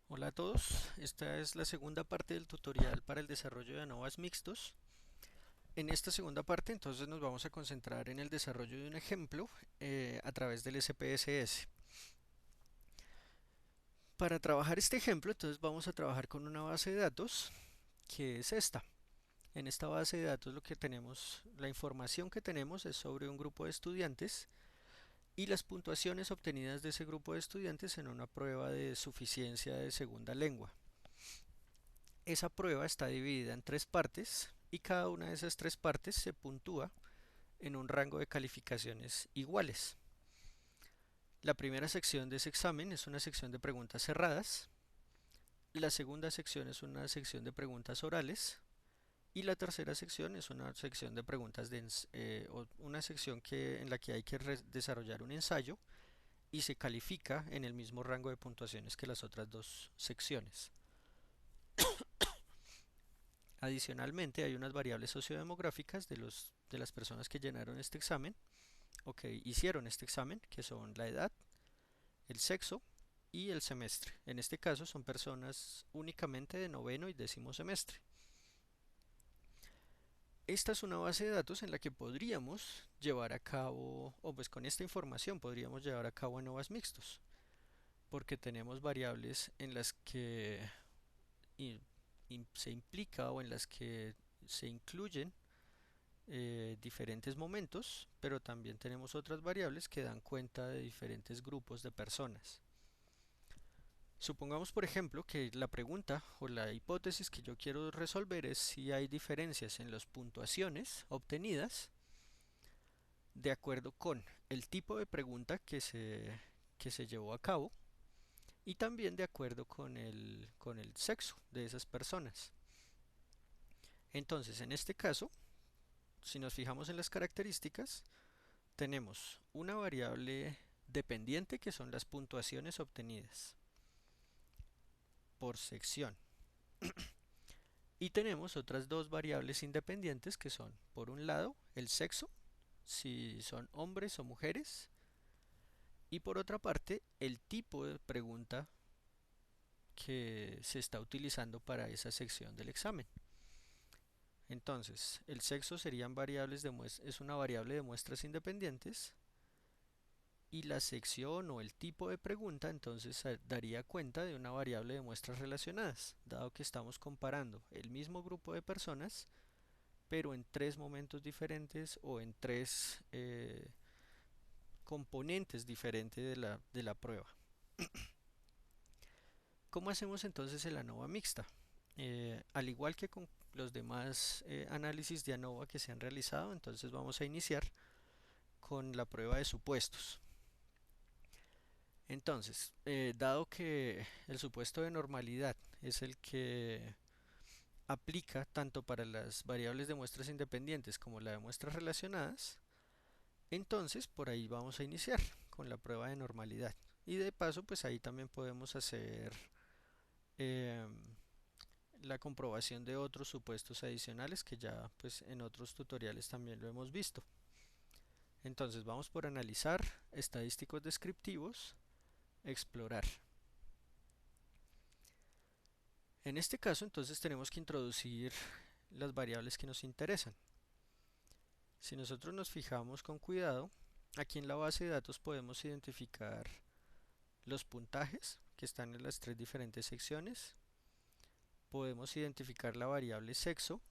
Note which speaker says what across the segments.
Speaker 1: Hola a todos, esta es la segunda parte del tutorial para el desarrollo de ANOVAs mixtos. En esta segunda parte entonces nos vamos a concentrar en el desarrollo de un ejemplo a través del SPSS. Para trabajar este ejemplo entonces vamos a trabajar con una base de datos que es esta. En esta base de datos lo que tenemos, la información que tenemos es sobre un grupo de estudiantes y las puntuaciones obtenidas de ese grupo de estudiantes en una prueba de suficiencia de segunda lengua. Esa prueba está dividida en tres partes y cada una de esas tres partes se puntúa en un rango de calificaciones iguales. La primera sección de ese examen es una sección de preguntas cerradas, la segunda sección es una sección de preguntas orales y la tercera sección es una sección de preguntas una sección en la que hay que desarrollar un ensayo y se califica en el mismo rango de puntuaciones que las otras dos secciones. Adicionalmente, hay unas variables sociodemográficas de las personas que llenaron este examen o que hicieron este examen, que son la edad, el sexo y el semestre. En este caso son personas únicamente de noveno y décimo semestre. Esta es una base de datos en la que podríamos llevar a cabo, o pues con esta información podríamos llevar a cabo ANOVAs mixtos, porque tenemos variables en las que se implica o en las que se incluyen diferentes momentos, pero también tenemos otras variables que dan cuenta de diferentes grupos de personas. Supongamos, por ejemplo, que la pregunta o la hipótesis que yo quiero resolver es si hay diferencias en las puntuaciones obtenidas de acuerdo con el tipo de pregunta que se llevó a cabo y también de acuerdo con el sexo de esas personas. Entonces, en este caso, si nos fijamos en las características, tenemos una variable dependiente que son las puntuaciones obtenidas por sección. Y tenemos otras dos variables independientes que son, por un lado, el sexo, si son hombres o mujeres, y por otra parte, el tipo de pregunta que se está utilizando para esa sección del examen. Entonces, el sexo serían variables es una variable de muestras independientes y la sección o el tipo de pregunta entonces daría cuenta de una variable de muestras relacionadas, dado que estamos comparando el mismo grupo de personas, pero en tres momentos diferentes o en tres componentes diferentes de la prueba. ¿Cómo hacemos entonces el ANOVA mixta? Al igual que con los demás análisis de ANOVA que se han realizado, entonces vamos a iniciar con la prueba de supuestos. Entonces, dado que el supuesto de normalidad es el que aplica tanto para las variables de muestras independientes como la de muestras relacionadas, entonces por ahí vamos a iniciar con la prueba de normalidad. Y de paso, pues ahí también podemos hacer em, la comprobación de otros supuestos adicionales que ya pues en otros tutoriales también lo hemos visto. Entonces vamos por analizar, estadísticos descriptivos, explorar. En este caso entonces tenemos que introducir las variables que nos interesan. Si nosotros nos fijamos con cuidado, aquí en la base de datos podemos identificar los puntajes que están en las tres diferentes secciones. Podemos identificar la variable sexo,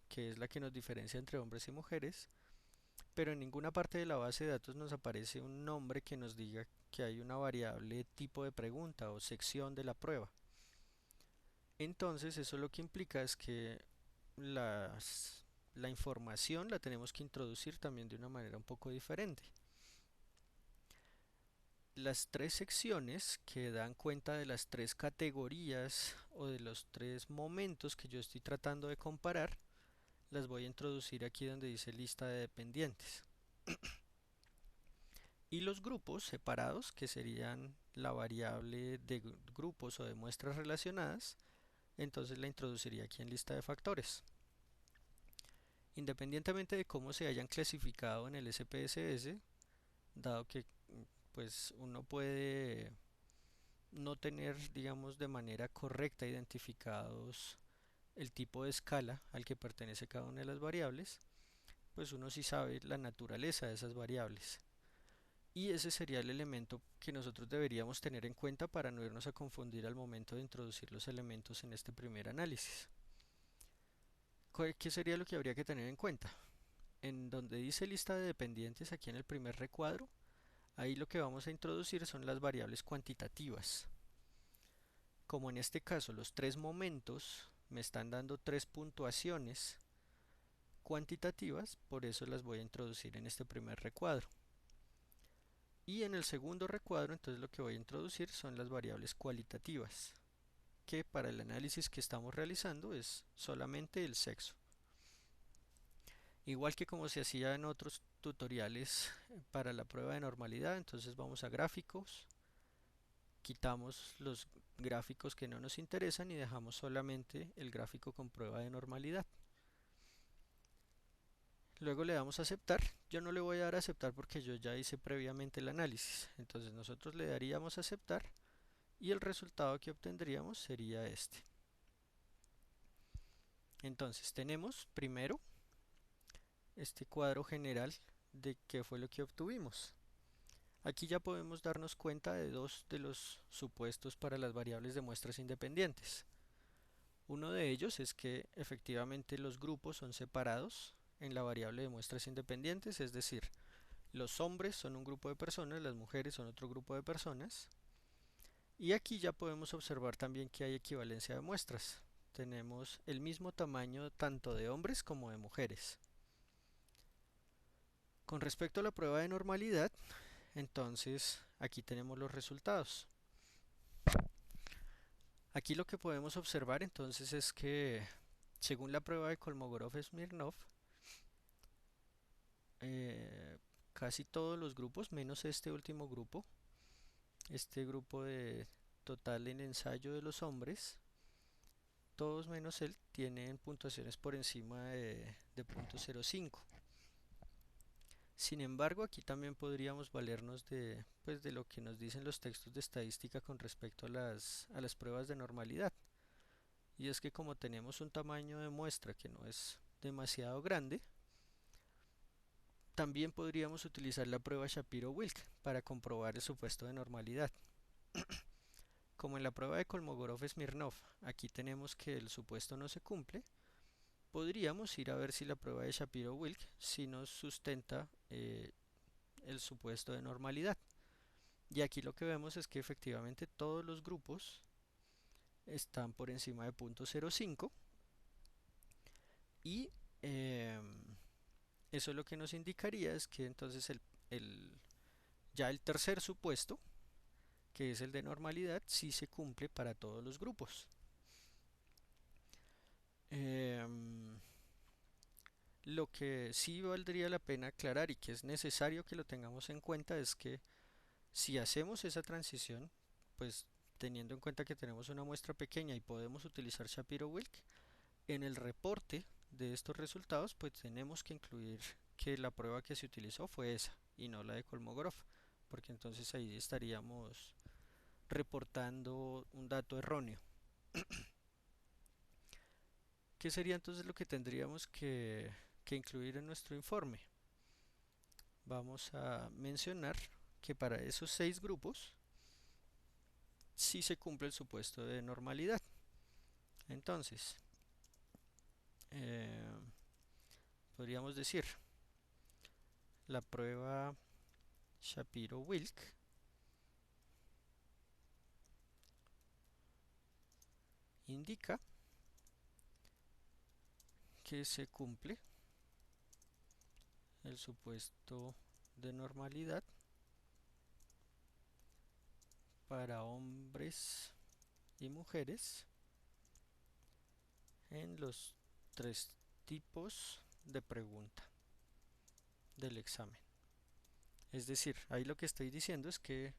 Speaker 1: que es la que nos diferencia entre hombres y mujeres, pero en ninguna parte de la base de datos nos aparece un nombre que nos diga que hay una variable tipo de pregunta o sección de la prueba. Entonces eso lo que implica es que la información la tenemos que introducir también de una manera un poco diferente. Las tres secciones que dan cuenta de las tres categorías o de los tres momentos que yo estoy tratando de comparar, las voy a introducir aquí donde dice lista de dependientes. Y los grupos separados, que serían la variable de grupos o de muestras relacionadas, entonces la introduciría aquí en lista de factores. Independientemente de cómo se hayan clasificado en el SPSS, dado que pues uno puede no tener, digamos, de manera correcta identificados el tipo de escala al que pertenece cada una de las variables, pues uno sí sabe la naturaleza de esas variables. Y ese sería el elemento que nosotros deberíamos tener en cuenta para no irnos a confundir al momento de introducir los elementos en este primer análisis. ¿Qué sería lo que habría que tener en cuenta? En donde dice lista de dependientes, aquí en el primer recuadro, ahí lo que vamos a introducir son las variables cuantitativas. Como en este caso los tres momentos me están dando tres puntuaciones cuantitativas, por eso las voy a introducir en este primer recuadro. Y en el segundo recuadro, entonces lo que voy a introducir son las variables cualitativas, que para el análisis que estamos realizando es solamente el sexo. Igual que como se hacía en otros tutoriales para la prueba de normalidad, entonces vamos a gráficos, quitamos los gráficos que no nos interesan y dejamos solamente el gráfico con prueba de normalidad. Luego le damos a aceptar. Yo no le voy a dar a aceptar porque yo ya hice previamente el análisis. Entonces nosotros le daríamos a aceptar y el resultado que obtendríamos sería este. Entonces tenemos primero este cuadro general de qué fue lo que obtuvimos. Aquí ya podemos darnos cuenta de dos de los supuestos para las variables de muestras independientes. Uno de ellos es que efectivamente los grupos son separados en la variable de muestras independientes, es decir, los hombres son un grupo de personas, las mujeres son otro grupo de personas. Y aquí ya podemos observar también que hay equivalencia de muestras. Tenemos el mismo tamaño tanto de hombres como de mujeres. Con respecto a la prueba de normalidad, entonces aquí tenemos los resultados. Aquí lo que podemos observar entonces es que según la prueba de Kolmogorov-Smirnov, casi todos los grupos, menos este último grupo, este grupo de total en ensayo de los hombres, todos menos él tienen puntuaciones por encima de 0.05. Sin embargo, aquí también podríamos valernos de, pues, de lo que nos dicen los textos de estadística con respecto a las pruebas de normalidad. Y es que como tenemos un tamaño de muestra que no es demasiado grande, también podríamos utilizar la prueba Shapiro-Wilk para comprobar el supuesto de normalidad. Como en la prueba de Kolmogorov-Smirnov, aquí tenemos que el supuesto no se cumple, podríamos ir a ver si la prueba de Shapiro-Wilk sí nos sustenta el supuesto de normalidad. Y aquí lo que vemos es que efectivamente todos los grupos están por encima de 0.05 y eso lo que nos indicaría es que entonces ya el tercer supuesto, que es el de normalidad, sí se cumple para todos los grupos. Lo que sí valdría la pena aclarar y que es necesario que lo tengamos en cuenta es que si hacemos esa transición, pues teniendo en cuenta que tenemos una muestra pequeña y podemos utilizar Shapiro-Wilk, en el reporte de estos resultados, pues tenemos que incluir que la prueba que se utilizó fue esa y no la de Kolmogorov, porque entonces ahí estaríamos reportando un dato erróneo. ¿Qué sería entonces lo que tendríamos que incluir en nuestro informe? Vamos a mencionar que para esos 6 grupos sí se cumple el supuesto de normalidad. Entonces, eh, podríamos decir, la prueba Shapiro-Wilk indica que se cumple el supuesto de normalidad para hombres y mujeres en los 3 tipos de pregunta del examen. Es decir, ahí lo que estoy diciendo es que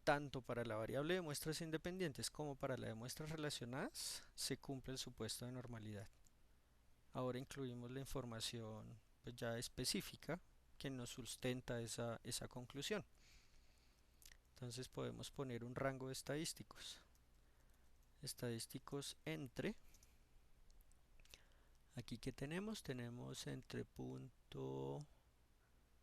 Speaker 1: tanto para la variable de muestras independientes como para la de muestras relacionadas se cumple el supuesto de normalidad. Ahora incluimos la información pues, ya específica que nos sustenta esa conclusión. Entonces podemos poner un rango de estadísticos. Estadísticos entre, aquí que tenemos entre punto,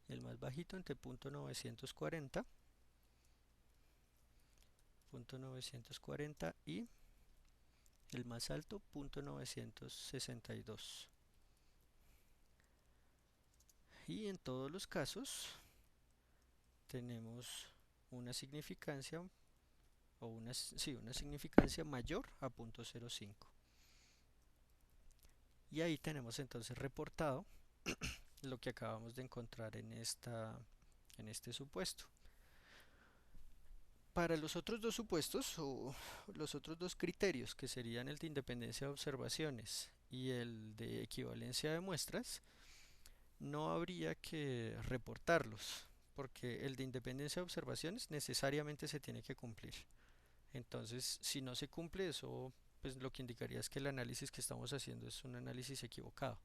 Speaker 1: el más bajito entre .940 y el más alto .962. Y en todos los casos tenemos una significancia o una significancia mayor a .05. Y ahí tenemos entonces reportado lo que acabamos de encontrar en este supuesto. Para los otros dos supuestos o los otros dos criterios, que serían el de independencia de observaciones y el de equivalencia de muestras, no habría que reportarlos, porque el de independencia de observaciones necesariamente se tiene que cumplir. Entonces, si no se cumple, eso pues lo que indicaría es que el análisis que estamos haciendo es un análisis equivocado.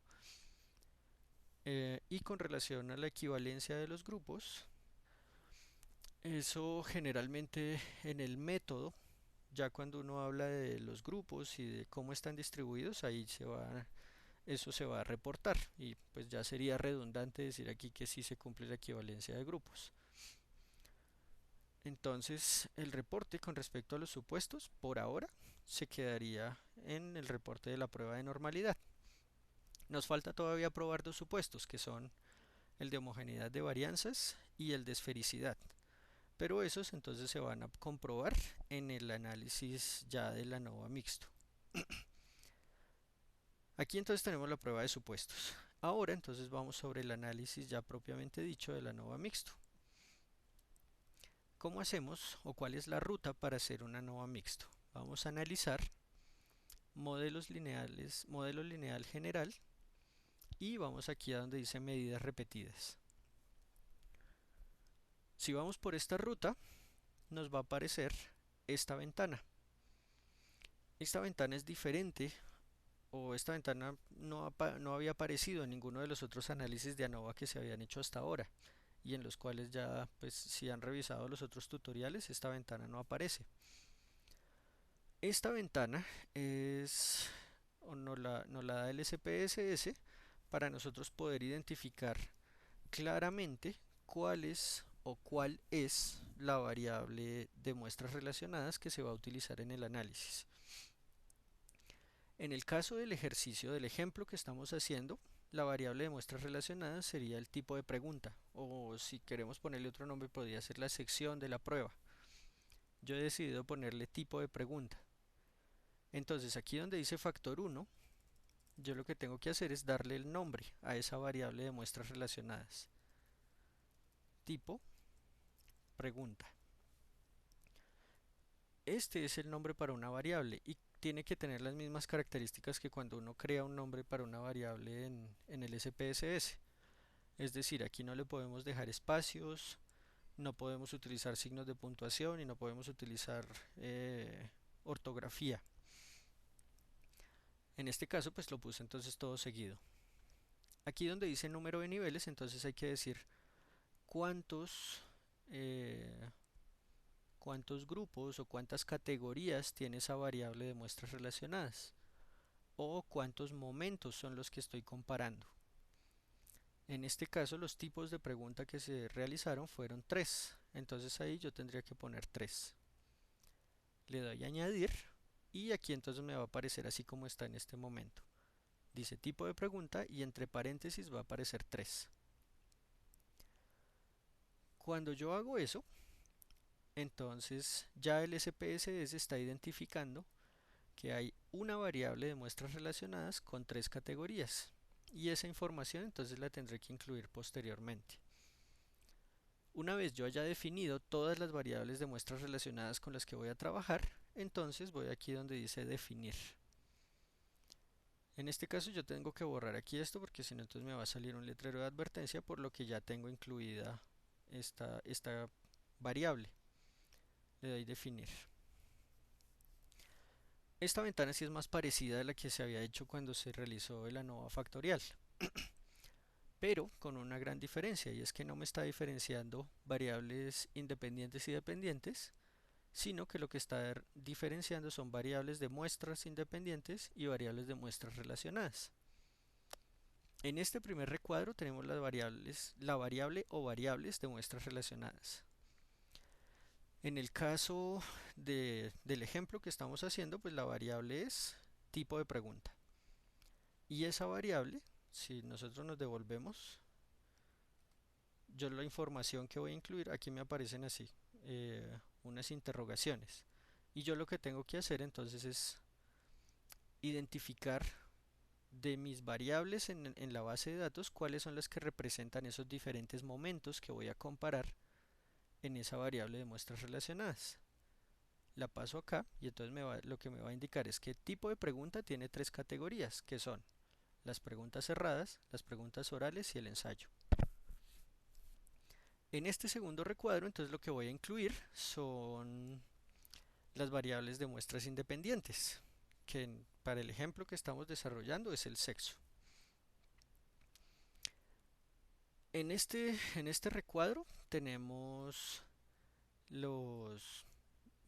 Speaker 1: Y con relación a la equivalencia de los grupos, eso generalmente en el método, ya cuando uno habla de los grupos y de cómo están distribuidos, ahí eso se va a reportar y pues ya sería redundante decir aquí que sí se cumple la equivalencia de grupos. Entonces el reporte con respecto a los supuestos por ahora se quedaría en el reporte de la prueba de normalidad. Nos falta todavía probar dos supuestos, que son el de homogeneidad de varianzas y el de esfericidad, pero esos entonces se van a comprobar en el análisis ya del ANOVA mixto. Aquí entonces tenemos la prueba de supuestos. Ahora entonces vamos sobre el análisis ya propiamente dicho del ANOVA mixto. ¿Cómo hacemos o cuál es la ruta para hacer un ANOVA mixto? Vamos a analizar modelos lineales, modelo lineal general, y vamos aquí a donde dice medidas repetidas. Si vamos por esta ruta, nos va a aparecer esta ventana. Esta ventana es diferente, o esta ventana no había aparecido en ninguno de los otros análisis de ANOVA que se habían hecho hasta ahora, y en los cuales ya, pues si han revisado los otros tutoriales, esta ventana no aparece. Esta ventana es, o nos la da el SPSS para nosotros poder identificar claramente cuál es la variable de muestras relacionadas que se va a utilizar en el análisis. En el caso del ejercicio del ejemplo que estamos haciendo, la variable de muestras relacionadas sería el tipo de pregunta, o si queremos ponerle otro nombre podría ser la sección de la prueba. Yo he decidido ponerle tipo de pregunta. Entonces aquí donde dice factor 1, yo lo que tengo que hacer es darle el nombre a esa variable de muestras relacionadas. Tipo pregunta. Este es el nombre para una variable y tiene que tener las mismas características que cuando uno crea un nombre para una variable en el SPSS. Es decir, aquí no le podemos dejar espacios, no podemos utilizar signos de puntuación y no podemos utilizar ortografía. En este caso pues lo puse entonces todo seguido. Aquí donde dice número de niveles, entonces hay que decir cuántos cuántos grupos o cuántas categorías tiene esa variable de muestras relacionadas, o cuántos momentos son los que estoy comparando. En este caso los tipos de pregunta que se realizaron fueron 3, entonces ahí yo tendría que poner 3. Le doy a añadir y aquí entonces me va a aparecer así como está en este momento. Dice tipo de pregunta y entre paréntesis va a aparecer 3. Cuando yo hago eso, entonces ya el SPSS está identificando que hay una variable de muestras relacionadas con 3 categorías y esa información entonces la tendré que incluir posteriormente. Una vez yo haya definido todas las variables de muestras relacionadas con las que voy a trabajar, entonces voy aquí donde dice definir. En este caso yo tengo que borrar aquí esto porque si no entonces me va a salir un letrero de advertencia por lo que ya tengo incluida esta variable. Le doy definir. Esta ventana sí es más parecida a la que se había hecho cuando se realizó el ANOVA factorial. pero con una gran diferencia, y es que no me está diferenciando variables independientes y dependientes, sino que lo que está diferenciando son variables de muestras independientes y variables de muestras relacionadas. En este primer recuadro tenemos las variables, la variable o variables de muestras relacionadas. En el caso del ejemplo que estamos haciendo, pues la variable es tipo de pregunta. Y esa variable, si nosotros nos devolvemos, yo la información que voy a incluir, aquí me aparecen así, unas interrogaciones. Y yo lo que tengo que hacer entonces es identificar de mis variables en la base de datos cuáles son las que representan esos diferentes momentos que voy a comparar en esa variable de muestras relacionadas. La paso acá y entonces lo que me va a indicar es qué tipo de pregunta tiene tres categorías, que son las preguntas cerradas, las preguntas orales y el ensayo. En este segundo recuadro entonces lo que voy a incluir son las variables de muestras independientes, que para el ejemplo que estamos desarrollando es el sexo. En este recuadro tenemos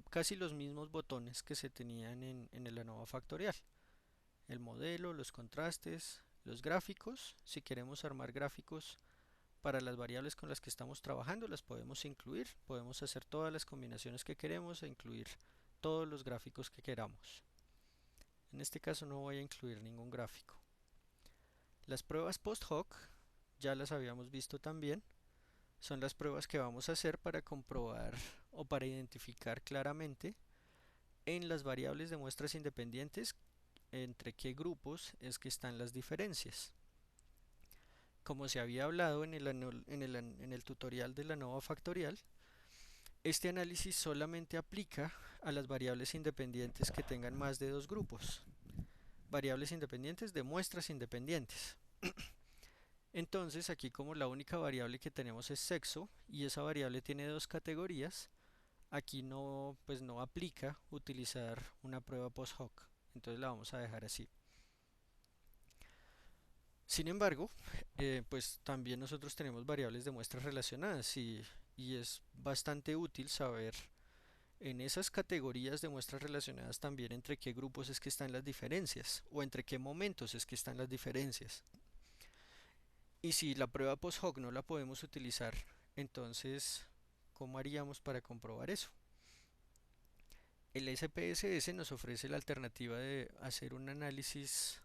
Speaker 1: casi los mismos botones que se tenían en el ANOVA factorial. El modelo, los contrastes, los gráficos. Si queremos armar gráficos para las variables con las que estamos trabajando, las podemos incluir. Podemos hacer todas las combinaciones que queremos e incluir todos los gráficos que queramos. En este caso no voy a incluir ningún gráfico. Las pruebas post hoc ya las habíamos visto también. Son las pruebas que vamos a hacer para comprobar o para identificar claramente en las variables de muestras independientes entre qué grupos es que están las diferencias. Como se había hablado en el tutorial de la ANOVA factorial, este análisis solamente aplica a las variables independientes que tengan más de dos grupos. Variables independientes de muestras independientes. Entonces aquí como la única variable que tenemos es sexo y esa variable tiene dos categorías, aquí no, pues no aplica utilizar una prueba post hoc, entonces la vamos a dejar así. Sin embargo, pues también nosotros tenemos variables de muestras relacionadas y es bastante útil saber en esas categorías de muestras relacionadas también entre qué grupos es que están las diferencias o entre qué momentos es que están las diferencias. Y si la prueba post hoc no la podemos utilizar, entonces, ¿cómo haríamos para comprobar eso? El SPSS nos ofrece la alternativa de hacer un análisis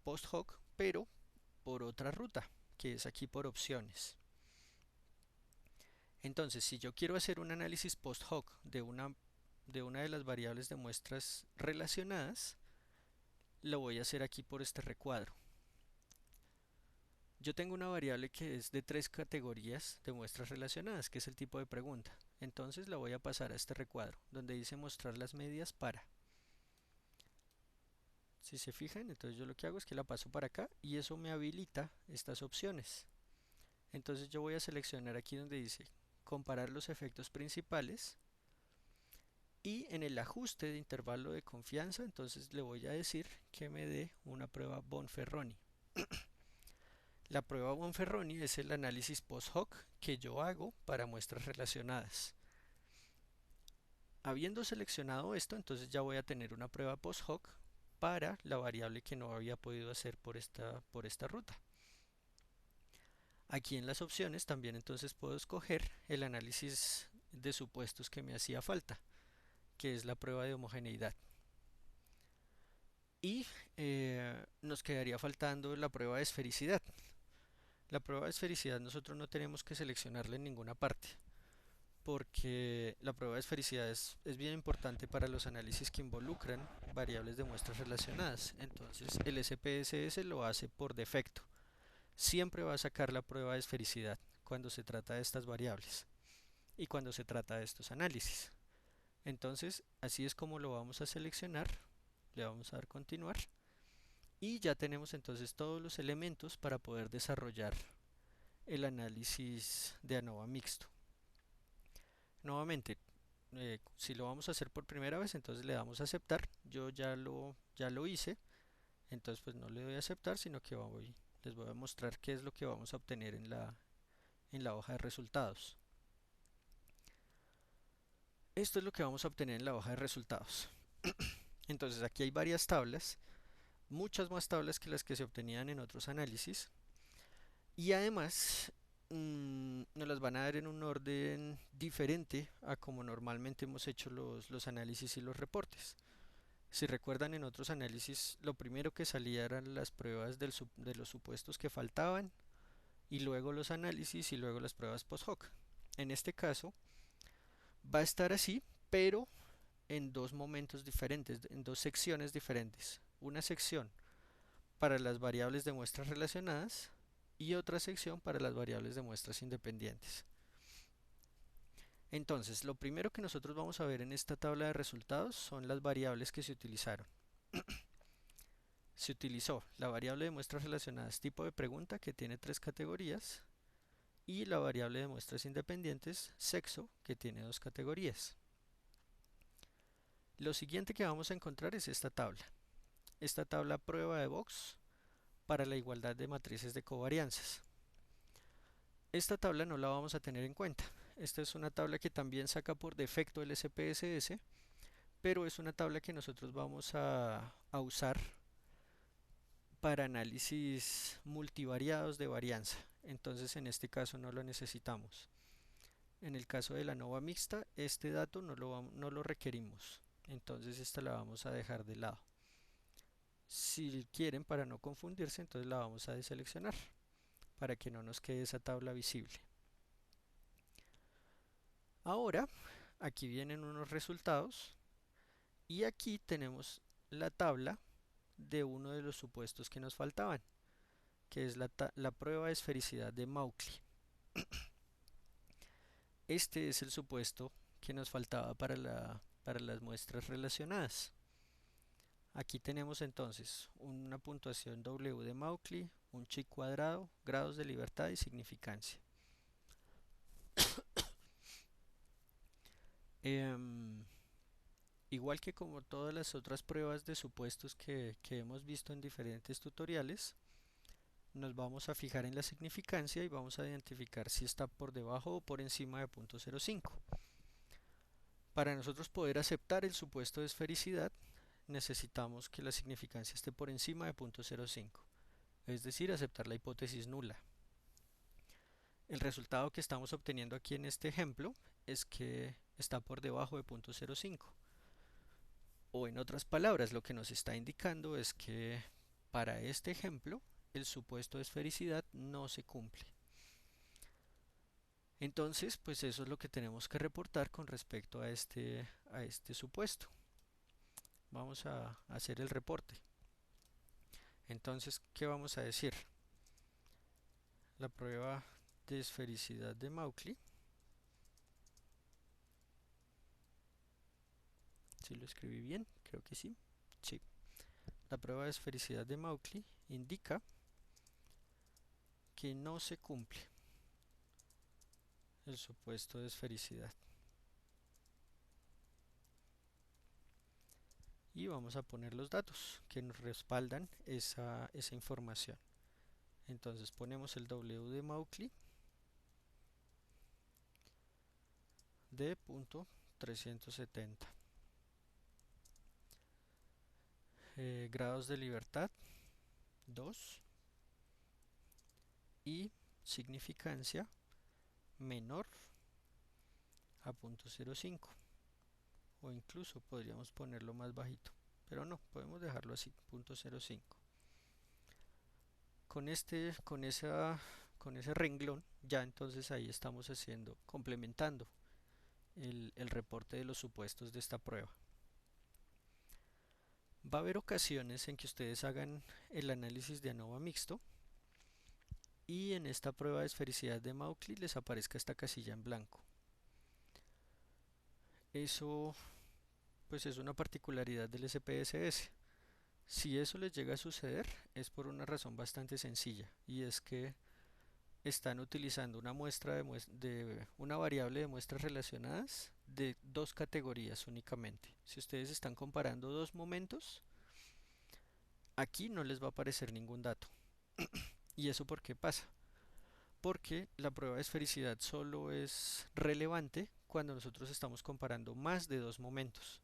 Speaker 1: post hoc, pero por otra ruta, que es aquí por opciones. Entonces, si yo quiero hacer un análisis post hoc de una de las variables de muestras relacionadas, lo voy a hacer aquí por este recuadro. Yo tengo una variable que es de tres categorías de muestras relacionadas, que es el tipo de pregunta. Entonces la voy a pasar a este recuadro, donde dice mostrar las medias para. Si se fijan, entonces yo lo que hago es que la paso para acá y eso me habilita estas opciones. Entonces yo voy a seleccionar aquí donde dice comparar los efectos principales y en el ajuste de intervalo de confianza, entonces le voy a decir que me dé una prueba Bonferroni. La prueba Bonferroni es el análisis post hoc que yo hago para muestras relacionadas. Habiendo seleccionado esto, entonces ya voy a tener una prueba post hoc para la variable que no había podido hacer por esta ruta. Aquí en las opciones también entonces puedo escoger el análisis de supuestos que me hacía falta, que es la prueba de homogeneidad. Y nos quedaría faltando la prueba de esfericidad. La prueba de esfericidad nosotros no tenemos que seleccionarla en ninguna parte, porque la prueba de esfericidad es bien importante para los análisis que involucran variables de muestras relacionadas. Entonces el SPSS lo hace por defecto. Siempre va a sacar la prueba de esfericidad cuando se trata de estas variables y cuando se trata de estos análisis. Entonces así es como lo vamos a seleccionar, le vamos a dar continuar y ya tenemos entonces todos los elementos para poder desarrollar el análisis de ANOVA mixto. Nuevamente, si lo vamos a hacer por primera vez, entonces le damos a aceptar. Yo ya lo hice, entonces pues no le doy a aceptar, sino que Les voy a mostrar qué es lo que vamos a obtener en la hoja de resultados. Esto es lo que vamos a obtener en la hoja de resultados. Entonces aquí hay varias tablas, muchas más tablas que las que se obtenían en otros análisis. Y además nos las van a dar en un orden diferente a como normalmente hemos hecho los análisis y los reportes. Si recuerdan, en otros análisis lo primero que salía eran las pruebas de los supuestos que faltaban y luego los análisis y luego las pruebas post hoc. En este caso va a estar así, pero en dos momentos diferentes, en dos secciones diferentes. Una sección para las variables de muestras relacionadas y otra sección para las variables de muestras independientes. Entonces, lo primero que nosotros vamos a ver en esta tabla de resultados son las variables que se utilizaron. Se utilizó la variable de muestras relacionadas tipo de pregunta, que tiene 3 categorías, y la variable de muestras independientes sexo, que tiene 2 categorías. Lo siguiente que vamos a encontrar es esta tabla. Esta tabla prueba de Box para la igualdad de matrices de covarianzas. Esta tabla no la vamos a tener en cuenta. Esta es una tabla que también saca por defecto el SPSS, pero es una tabla que nosotros vamos a usar para análisis multivariados de varianza. Entonces en este caso no lo necesitamos. En el caso de la ANOVA mixta, este dato no lo requerimos. Entonces esta la vamos a dejar de lado. Si quieren, para no confundirse, entonces la vamos a deseleccionar para que no nos quede esa tabla visible. Ahora, aquí vienen unos resultados y aquí tenemos la tabla de uno de los supuestos que nos faltaban, que es la prueba de esfericidad de Mauchly. Este es el supuesto que nos faltaba para las muestras relacionadas. Aquí tenemos entonces una puntuación W de Mauchly, un chi cuadrado, grados de libertad y significancia. Igual que como todas las otras pruebas de supuestos que hemos visto en diferentes tutoriales, nos vamos a fijar en la significancia y vamos a identificar si está por debajo o por encima de 0.05. Para nosotros poder aceptar el supuesto de esfericidad, necesitamos que la significancia esté por encima de 0.05, es decir, aceptar la hipótesis nula. El resultado que estamos obteniendo aquí en este ejemplo es que está por debajo de 0.05. O en otras palabras, lo que nos está indicando es que para este ejemplo el supuesto de esfericidad no se cumple. Entonces, pues eso es lo que tenemos que reportar con respecto a este supuesto. Vamos a hacer el reporte. Entonces, ¿qué vamos a decir? La prueba de esfericidad de Mauchly, ¿sí lo escribí bien? Creo que sí. Sí. La prueba de esfericidad de Mauchly indica que no se cumple el supuesto de esfericidad. Y vamos a poner los datos que nos respaldan esa información. Entonces ponemos el W de Mauchly de .370. Grados de libertad 2 y significancia menor a 0.05, o incluso podríamos ponerlo más bajito, pero no, podemos dejarlo así, 0.05. Con ese renglón ya entonces ahí estamos complementando el reporte de los supuestos de esta prueba. Va a haber ocasiones en que ustedes hagan el análisis de ANOVA mixto y en esta prueba de esfericidad de Mauchly les aparezca esta casilla en blanco. Eso pues es una particularidad del SPSS. Si eso les llega a suceder es por una razón bastante sencilla, y es que están utilizando una una variable de muestras relacionadas de 2 categorías únicamente. Si ustedes están comparando dos momentos, aquí no les va a aparecer ningún dato. ¿Y eso por qué pasa? Porque la prueba de esfericidad solo es relevante cuando nosotros estamos comparando más de dos momentos.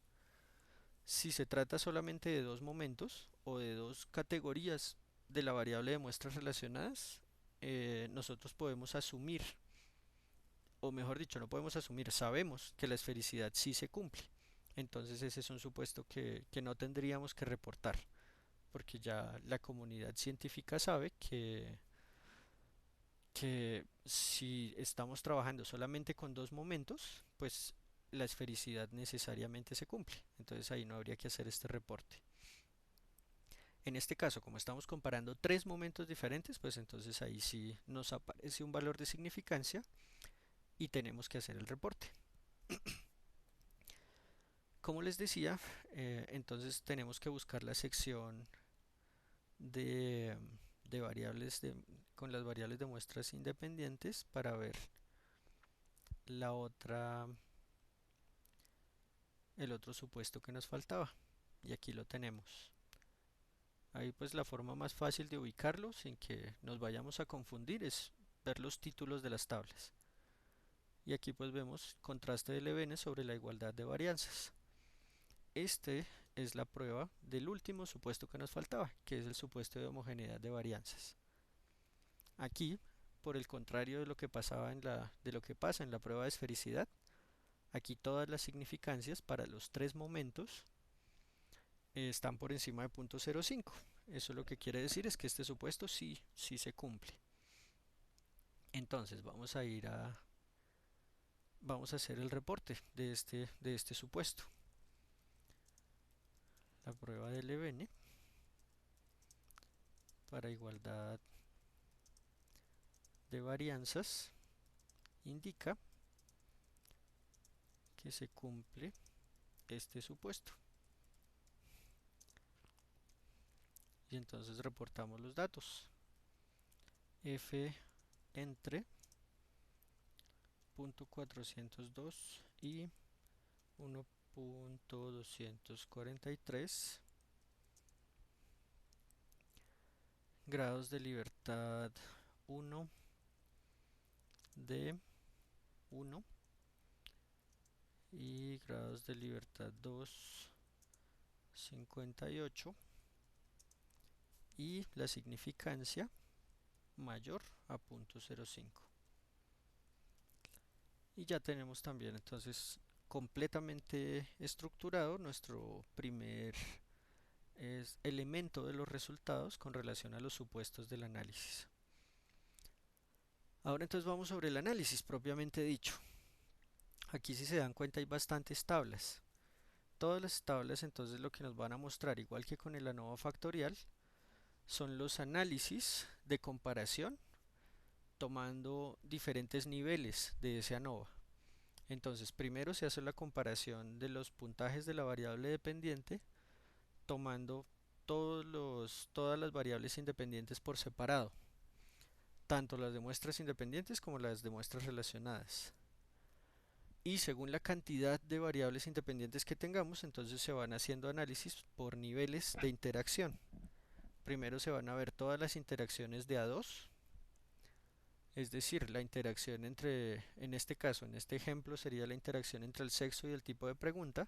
Speaker 1: Si se trata solamente de dos momentos o de dos categorías de la variable de muestras relacionadas, nosotros podemos asumir, o mejor dicho, no podemos asumir, sabemos que la esfericidad sí se cumple. Entonces ese es un supuesto que no tendríamos que reportar, porque ya la comunidad científica sabe que si estamos trabajando solamente con dos momentos, pues la esfericidad necesariamente se cumple. Entonces ahí no habría que hacer este reporte. En este caso, como estamos comparando tres momentos diferentes, pues entonces ahí sí nos aparece un valor de significancia y tenemos que hacer el reporte. Como les decía, entonces tenemos que buscar la sección de, de variables con las variables de muestras independientes para ver la otra, el otro supuesto que nos faltaba. Y aquí lo tenemos. Ahí pues la forma más fácil de ubicarlo sin que nos vayamos a confundir es ver los títulos de las tablas. Y aquí pues vemos contraste de Levene sobre la igualdad de varianzas. Este es la prueba del último supuesto que nos faltaba, que es el supuesto de homogeneidad de varianzas. Aquí, por el contrario de lo que pasaba de lo que pasa en la prueba de esfericidad, aquí todas las significancias para los tres momentos están por encima de 0.05. Eso lo que quiere decir es que este supuesto sí se cumple. Entonces vamos a hacer el reporte de este supuesto. La prueba de Levene para igualdad de varianzas indica que se cumple este supuesto. Y entonces reportamos los datos. F entre 0.402 y 1.243 grados de libertad 1 de 1 y grados de libertad 2 58 y la significancia mayor a 0.05. Y ya tenemos también entonces completamente estructurado nuestro primer elemento de los resultados con relación a los supuestos del análisis. Ahora entonces vamos sobre el análisis propiamente dicho. Aquí si se dan cuenta hay bastantes tablas. Todas las tablas entonces lo que nos van a mostrar, igual que con el ANOVA factorial, son los análisis de comparación tomando diferentes niveles de ese ANOVA. Entonces primero se hace la comparación de los puntajes de la variable dependiente tomando todas las variables independientes por separado, tanto las de muestras independientes como las de muestras relacionadas. Y según la cantidad de variables independientes que tengamos, entonces se van haciendo análisis por niveles de interacción. Primero se van a ver todas las interacciones de A2, es decir, la interacción entre, en este caso, en este ejemplo, sería la interacción entre el sexo y el tipo de pregunta.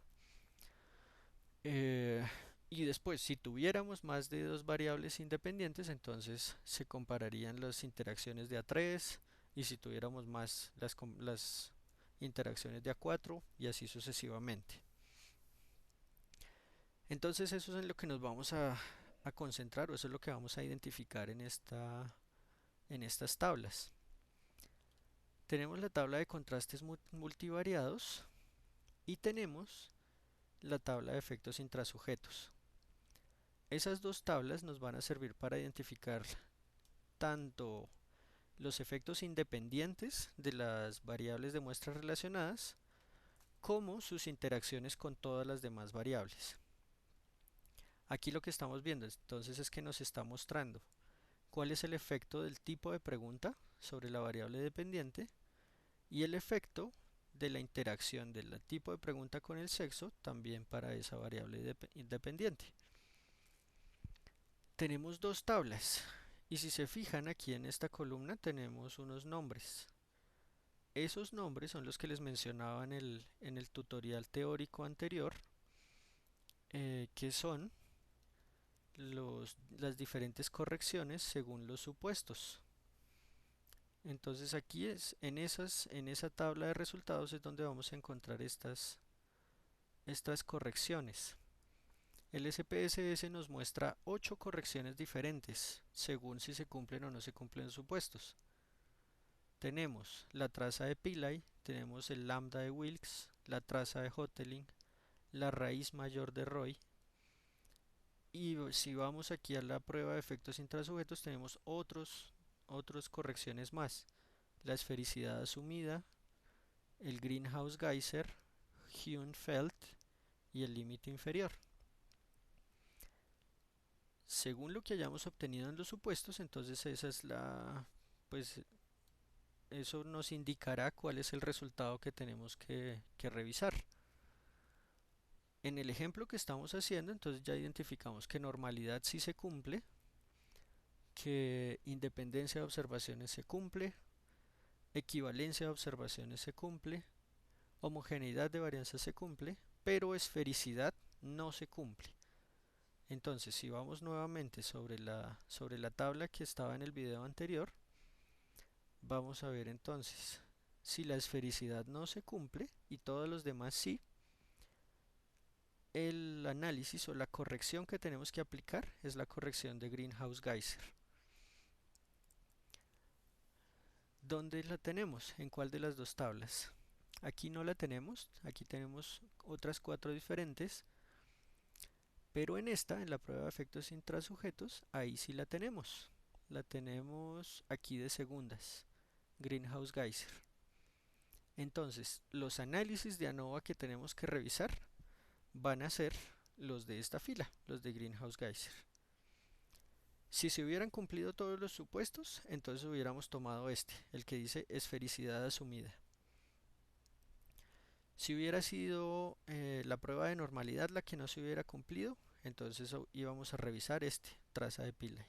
Speaker 1: Eh, y después, si tuviéramos más de dos variables independientes, entonces se compararían las interacciones de A3 y si tuviéramos más las interacciones de A4 y así sucesivamente. Entonces eso es en lo que nos vamos a concentrar o eso es lo que vamos a identificar en estas tablas. Tenemos la tabla de contrastes multivariados y tenemos la tabla de efectos intrasujetos. Esas dos tablas nos van a servir para identificar tanto los efectos independientes de las variables de muestras relacionadas como sus interacciones con todas las demás variables. Aquí lo que estamos viendo entonces es que nos está mostrando cuál es el efecto del tipo de pregunta sobre la variable dependiente y el efecto de la interacción del tipo de pregunta con el sexo también para esa variable independiente. Tenemos dos tablas Y si se fijan aquí en esta columna tenemos unos nombres. Esos nombres son los que les mencionaba en el tutorial teórico anterior, que son las diferentes correcciones según los supuestos. Entonces aquí en esa tabla de resultados es donde vamos a encontrar estas correcciones. El SPSS nos muestra 8 correcciones diferentes según si se cumplen o no se cumplen los supuestos. Tenemos la traza de Pillay, tenemos el lambda de Wilks, la traza de Hotelling, la raíz mayor de Roy. Y si vamos aquí a la prueba de efectos intrasujetos, tenemos otras correcciones más. La esfericidad asumida, el Greenhouse Geyser, Hunefeld y el límite inferior. Según lo que hayamos obtenido en los supuestos, entonces pues eso nos indicará cuál es el resultado que tenemos que revisar. En el ejemplo que estamos haciendo, entonces ya identificamos que normalidad sí se cumple, que independencia de observaciones se cumple, equivalencia de observaciones se cumple, homogeneidad de varianza se cumple, pero esfericidad no se cumple. Entonces, si vamos nuevamente sobre la tabla que estaba en el video anterior, vamos a ver entonces, si la esfericidad no se cumple y todos los demás sí, el análisis o la corrección que tenemos que aplicar es la corrección de Greenhouse Geyser. ¿Dónde la tenemos? ¿En cuál de las dos tablas? Aquí no la tenemos, aquí tenemos otras 4 diferentes, pero en esta, en la prueba de efectos intrasujetos, ahí sí la tenemos. La tenemos aquí de segundas, Greenhouse Geyser. Entonces, los análisis de ANOVA que tenemos que revisar van a ser los de esta fila, los de Greenhouse Geyser. Si se hubieran cumplido todos los supuestos, entonces hubiéramos tomado el que dice esfericidad asumida. Si hubiera sido la prueba de normalidad la que no se hubiera cumplido, entonces íbamos a revisar traza de Pillay.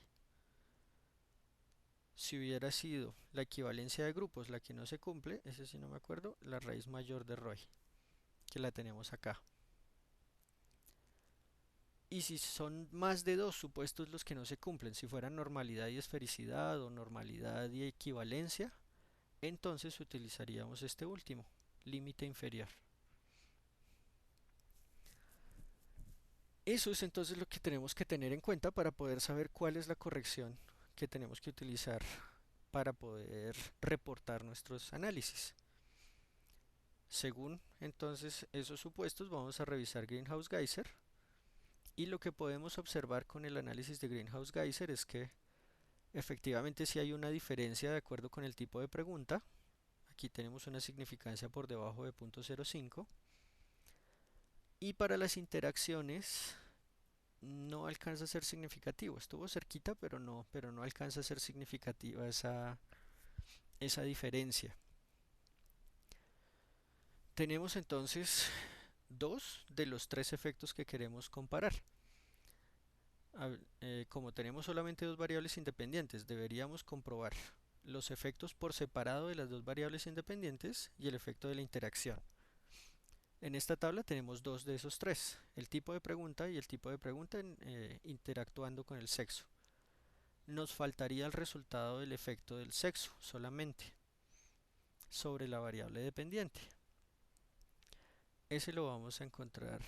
Speaker 1: Si hubiera sido la equivalencia de grupos la que no se cumple, ese sí no me acuerdo, la raíz mayor de Roy, que la tenemos acá. Y si son más de 2 supuestos los que no se cumplen, si fueran normalidad y esfericidad o normalidad y equivalencia, entonces utilizaríamos este último, límite inferior. Eso es entonces lo que tenemos que tener en cuenta para poder saber cuál es la corrección que tenemos que utilizar para poder reportar nuestros análisis. Según entonces esos supuestos, vamos a revisar Greenhouse Geyser. Y lo que podemos observar con el análisis de Greenhouse Geyser es que efectivamente sí hay una diferencia de acuerdo con el tipo de pregunta. Aquí tenemos una significancia por debajo de 0.05. Y para las interacciones no alcanza a ser significativo. Estuvo cerquita, pero no alcanza a ser significativa esa diferencia. Tenemos entonces 2 de los 3 efectos que queremos comparar. Como tenemos solamente 2 variables independientes, deberíamos comprobar los efectos por separado de las 2 variables independientes y el efecto de la interacción. En esta tabla tenemos 2 de esos 3, el tipo de pregunta y el tipo de pregunta interactuando con el sexo. Nos faltaría el resultado del efecto del sexo solamente sobre la variable dependiente. Ese lo vamos a encontrar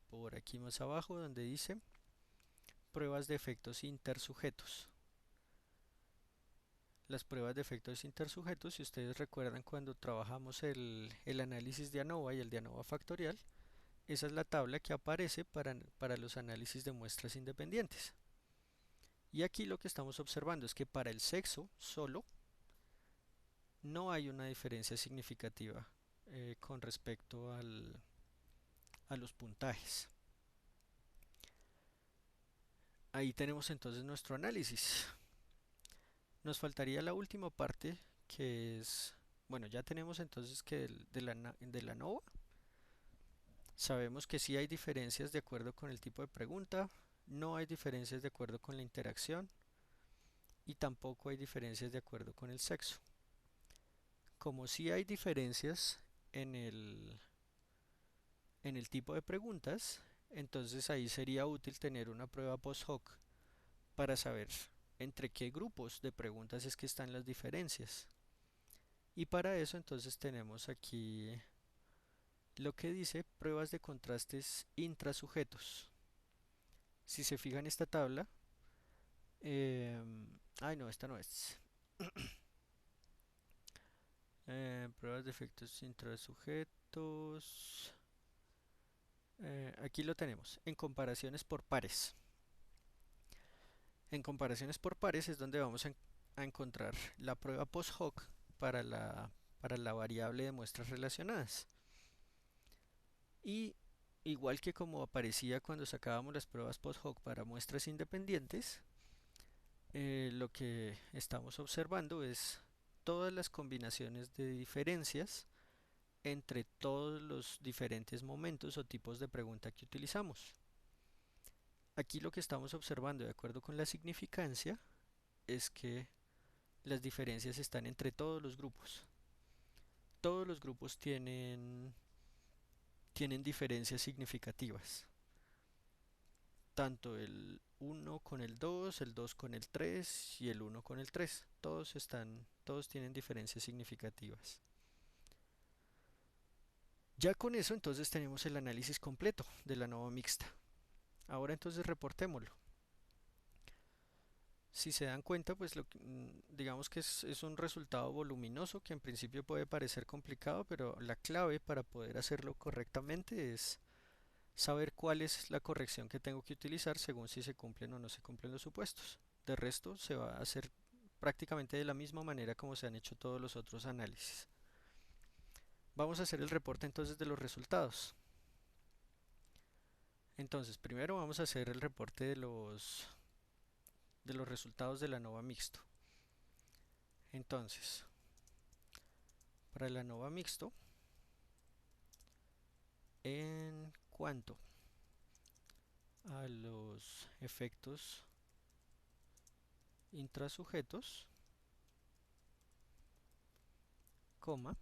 Speaker 1: por aquí más abajo donde dice pruebas de efectos intersujetos. Las pruebas de efectos intersujetos, si ustedes recuerdan cuando trabajamos el análisis de ANOVA y el de ANOVA factorial, esa es la tabla que aparece para los análisis de muestras independientes. Y aquí lo que estamos observando es que para el sexo solo no hay una diferencia significativa con respecto a los puntajes. Ahí tenemos entonces nuestro análisis. Nos faltaría la última parte que es, bueno, ya tenemos entonces que de la ANOVA sabemos que sí hay diferencias de acuerdo con el tipo de pregunta, No hay diferencias de acuerdo con la interacción y tampoco hay diferencias de acuerdo con el sexo. Como sí hay diferencias en el tipo de preguntas, entonces ahí sería útil tener una prueba post hoc para saber entre qué grupos de preguntas es que están las diferencias. Y para eso entonces tenemos aquí lo que dice pruebas de contrastes intrasujetos. Si se fijan en esta tabla, ay no, esta no es. Pruebas de efectos intrasujetos. Aquí lo tenemos, en comparaciones por pares. En comparaciones por pares es donde vamos a encontrar la prueba post hoc para la variable de muestras relacionadas. Y igual que como aparecía cuando sacábamos las pruebas post hoc para muestras independientes, lo que estamos observando es todas las combinaciones de diferencias entre todos los diferentes momentos o tipos de pregunta que utilizamos. Aquí lo que estamos observando de acuerdo con la significancia es que las diferencias están entre todos los grupos. Todos los grupos tienen diferencias significativas. Tanto el uno con el 2 con el 3 y el uno con el 3. Todos tienen diferencias significativas. Ya con eso entonces tenemos el análisis completo de la ANOVA mixta. Ahora entonces reportémoslo. Si se dan cuenta, pues digamos que es un resultado voluminoso que en principio puede parecer complicado, pero la clave para poder hacerlo correctamente es saber cuál es la corrección que tengo que utilizar según si se cumplen o no se cumplen los supuestos. De resto, se va a hacer prácticamente de la misma manera como se han hecho todos los otros análisis. Vamos a hacer el reporte entonces de los resultados. Entonces, primero vamos a hacer el reporte de los resultados de la ANOVA mixto. Entonces, para el ANOVA mixto, en cuanto a los efectos intrasujetos, coma,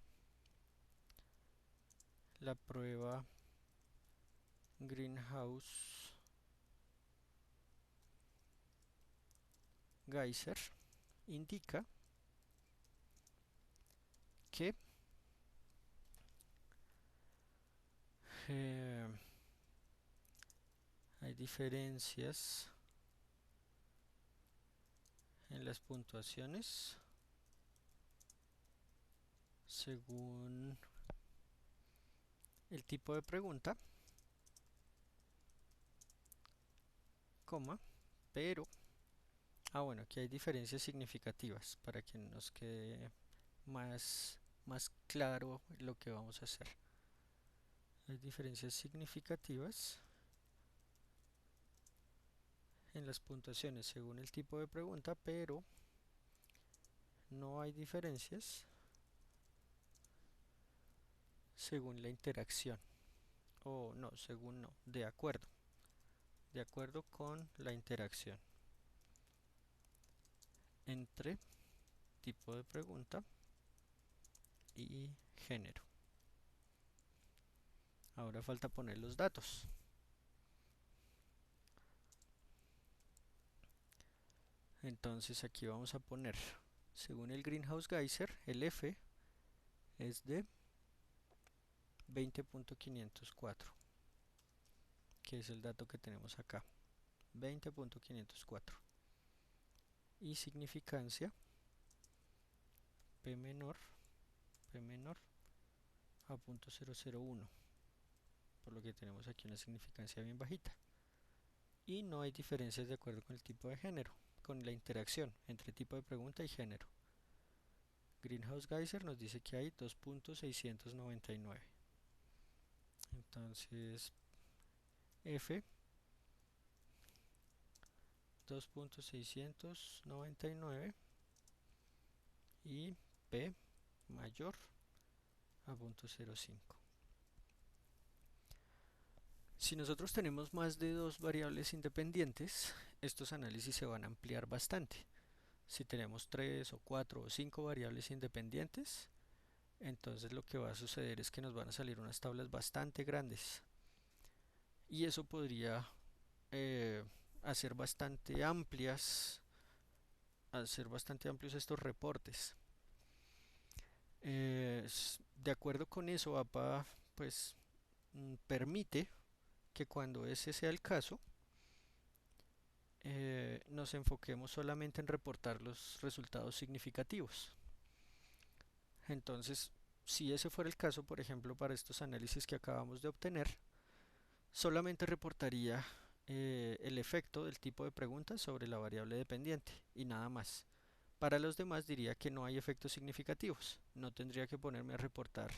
Speaker 1: la prueba Greenhouse Geyser indica que eh, hay diferencias en las puntuaciones según el tipo de pregunta, coma, pero, bueno, aquí hay diferencias significativas para que nos quede más claro lo que vamos a hacer. Hay diferencias significativas en las puntuaciones según el tipo de pregunta, pero no hay diferencias según la interacción. O no, según no, de acuerdo con la interacción entre tipo de pregunta y género. Ahora falta poner los datos. Entonces aquí vamos a poner, según el Greenhouse Geyser, el F es de 20.504, que es el dato que tenemos acá, 20.504. Y significancia P menor a 0.001, por lo que tenemos aquí una significancia bien bajita. Y no hay diferencias de acuerdo con el tipo de género, con la interacción entre tipo de pregunta y género. Greenhouse Geyser nos dice que hay 2.699. Entonces F 2.699 y P mayor a 0.05. Si nosotros tenemos más de dos variables independientes, estos análisis se van a ampliar bastante. Si tenemos tres o cuatro o cinco variables independientes, entonces lo que va a suceder es que nos van a salir unas tablas bastante grandes y eso podría eh, hacer bastante amplias, hacer bastante amplios estos reportes. De acuerdo con eso, APA pues permite que cuando ese sea el caso, nos enfoquemos solamente en reportar los resultados significativos. Entonces, si ese fuera el caso, por ejemplo, para estos análisis que acabamos de obtener, solamente reportaría el efecto del tipo de preguntas sobre la variable dependiente y nada más. Para los demás diría que no hay efectos significativos. No tendría que ponerme a reportar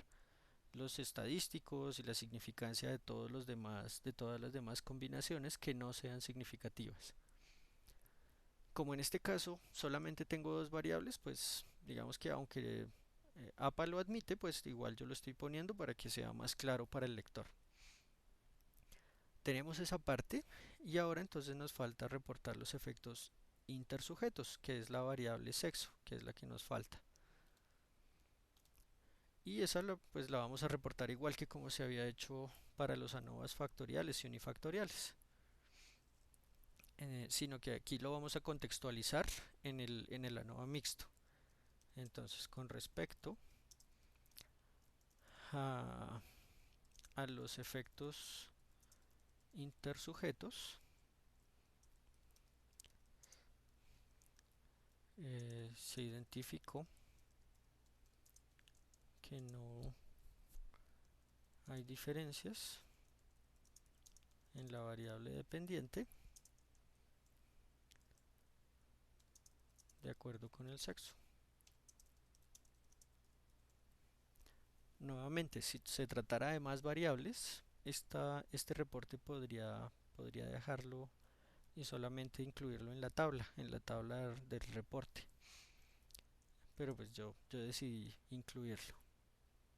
Speaker 1: los estadísticos y la significancia de todos los demás, de todas las demás combinaciones que no sean significativas. Como en este caso solamente tengo dos variables, pues digamos que aunque APA lo admite, pues igual yo lo estoy poniendo para que sea más claro para el lector. Tenemos esa parte y ahora entonces nos falta reportar los efectos intersujetos, que es la variable sexo, que es la que nos falta. Y esa pues la vamos a reportar igual que como se había hecho para los ANOVAs factoriales y unifactoriales. Sino que aquí lo vamos a contextualizar en el ANOVA mixto. Entonces, con respecto a, a los efectos intersujetos, se identificó que no hay diferencias en la variable dependiente de acuerdo con el sexo. Nuevamente, si se tratara de más variables, este reporte podría dejarlo y solamente incluirlo en la tabla del reporte. Pero pues yo decidí incluirlo.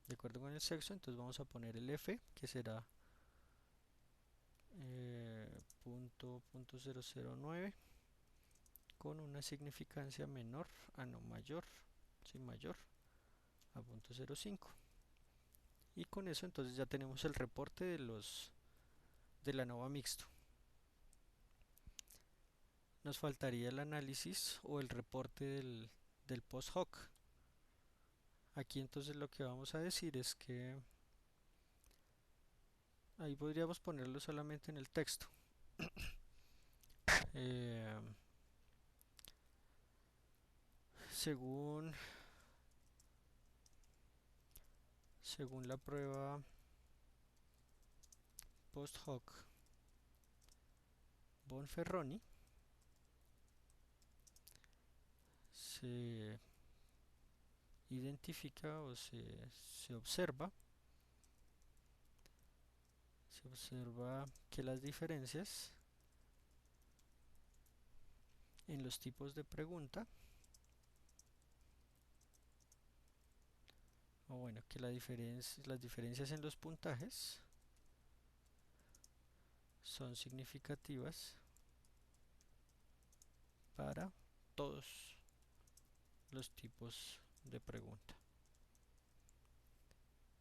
Speaker 1: De acuerdo con el sexo, entonces vamos a poner el F, que será punto 009 con una significancia menor, no mayor, sí mayor a punto 0,5. Y con eso entonces ya tenemos el reporte del ANOVA mixto. Nos faltaría el análisis o el reporte del post hoc. Aquí entonces lo que vamos a decir es que ahí podríamos ponerlo solamente en el texto. Eh, según, según la prueba post hoc Bonferroni, se identifica o se observa que las diferencias en los tipos de pregunta, o bueno, que las diferencias en los puntajes son significativas para todos los tipos de pregunta.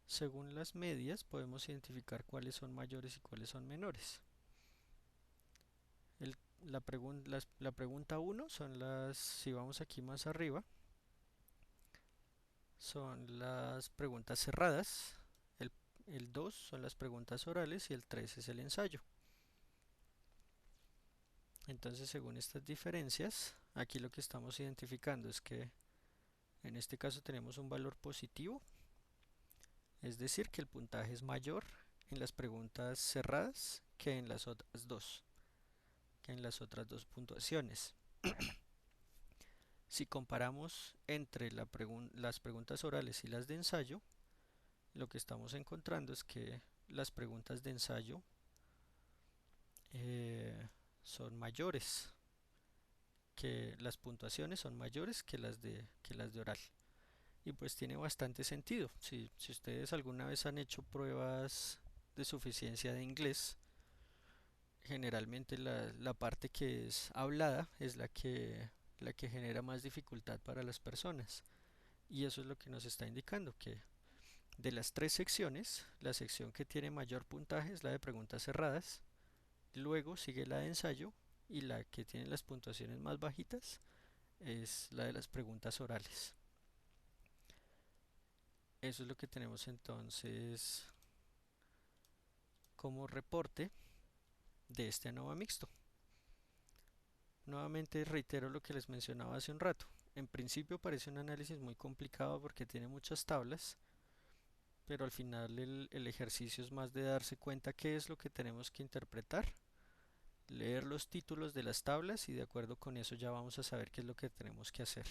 Speaker 1: Según las medias podemos identificar cuáles son mayores y cuáles son menores. La pregunta 1 son si vamos aquí más arriba, son las preguntas cerradas, el, el 2 son las preguntas orales y el 3 es el ensayo. Entonces, según estas diferencias, aquí lo que estamos identificando es que en este caso tenemos un valor positivo, es decir, que el puntaje es mayor en las preguntas cerradas que en las otras dos, que en las otras dos puntuaciones. Si comparamos entre las preguntas orales y las de ensayo, lo que estamos encontrando es que las preguntas de ensayo eh, son mayores, que las puntuaciones son mayores que las de oral. Y pues tiene bastante sentido. Si ustedes alguna vez han hecho pruebas de suficiencia de inglés, generalmente la parte que es hablada es la que genera más dificultad para las personas. Y eso es lo que nos está indicando, que de las tres secciones, la sección que tiene mayor puntaje es la de preguntas cerradas, luego sigue la de ensayo y la que tiene las puntuaciones más bajitas es la de las preguntas orales. Eso es lo que tenemos entonces como reporte de este ANOVA mixto. Nuevamente reitero lo que les mencionaba hace un rato. En principio parece un análisis muy complicado porque tiene muchas tablas, pero al final el ejercicio es más de darse cuenta qué es lo que tenemos que interpretar, leer los títulos de las tablas y de acuerdo con eso ya vamos a saber qué es lo que tenemos que hacer.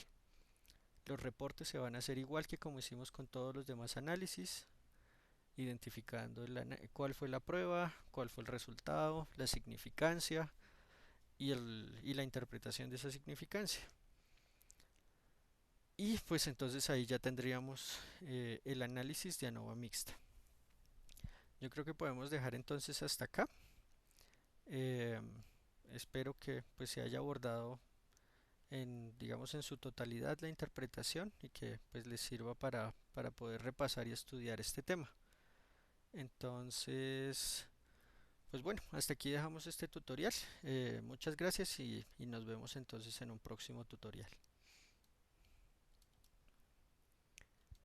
Speaker 1: Los reportes se van a hacer igual que como hicimos con todos los demás análisis, identificando cuál fue la prueba, cuál fue el resultado, la significancia y la interpretación de esa significancia. Y pues entonces ahí ya tendríamos el análisis de ANOVA mixta. Yo creo que podemos dejar entonces hasta acá. Eh, Espero que pues se haya abordado digamos en su totalidad la interpretación y que pues les sirva para poder repasar y estudiar este tema. Entonces, pues bueno, hasta aquí dejamos este tutorial. Muchas gracias y nos vemos entonces en un próximo tutorial.